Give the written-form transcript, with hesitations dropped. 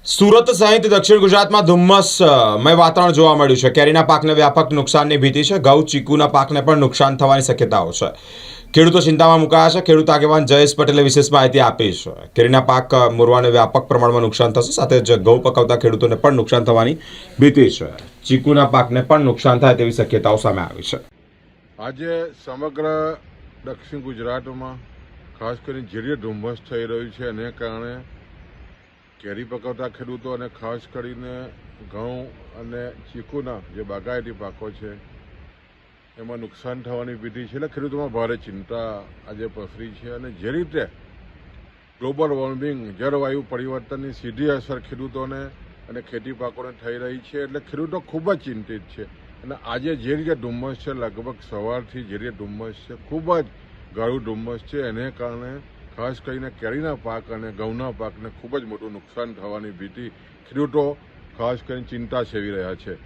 સુરત સહિત દક્ષિણ ગુજરાતમાં ધુમ્મસમય વાતાવરણ જોવા મળ્યું છે. કેરીના પાકને વ્યાપક નુકસાનની ભીતિ છે. ઘઉં, ચીકુના પાકને પણ નુકસાન થવાની શક્યતાઓ છે. ખેડૂતો ચિંતામાં મુકાયા છે. ખેડૂત આગેવાન જયેશ પટેલે વિશેષ માહિતી આપી છે. કેરીના પાક મોરવાને વ્યાપક પ્રમાણમાં નુકસાન થશે, સાથે જ ઘઉં પકવતા ખેડૂતોને પણ નુકસાન થવાની ભીતિ છે. ચીકુના પાકને પણ નુકસાન થાય તેવી શક્યતાઓ સામે આવી છે. આજે સમગ્ર દક્ષિણ ગુજરાતમાં ખાસ કરીને ઝેરી ધુમ્મસ થઈ રહ્યું છે, એને કારણે કેરી પકવતા ખેડૂતો અને ખાસ કરીને ઘઉં અને ચીકુના જે બાગાયતી પાકો છે એમાં નુકસાન થવાની ભીતિ છે. એટલે ખેડૂતોમાં ભારે ચિંતા આજે પ્રસરી છે. અને જે રીતે ગ્લોબલ વોર્મિંગ, જળવાયુ પરિવર્તનની સીધી અસર ખેડૂતોને અને ખેતી પાકોને થઈ રહી છે, એટલે ખેડૂતો ખૂબ જ ચિંતિત છે. અને આજે જે રીતે ધુમ્મસ છે, લગભગ સવારથી જે રીતે ધુમ્મસ છે, ખૂબ જ ગાઢું ધુમ્મસ છે, એને કારણે ખાસ કરીને કેરીના પાક અને ઘઉંના પાકને ખૂબ જ મોટું નુકસાન થવાની ભીતિ ખેડૂતો ખાસ કરીને ચિંતા સેવી રહ્યા છે.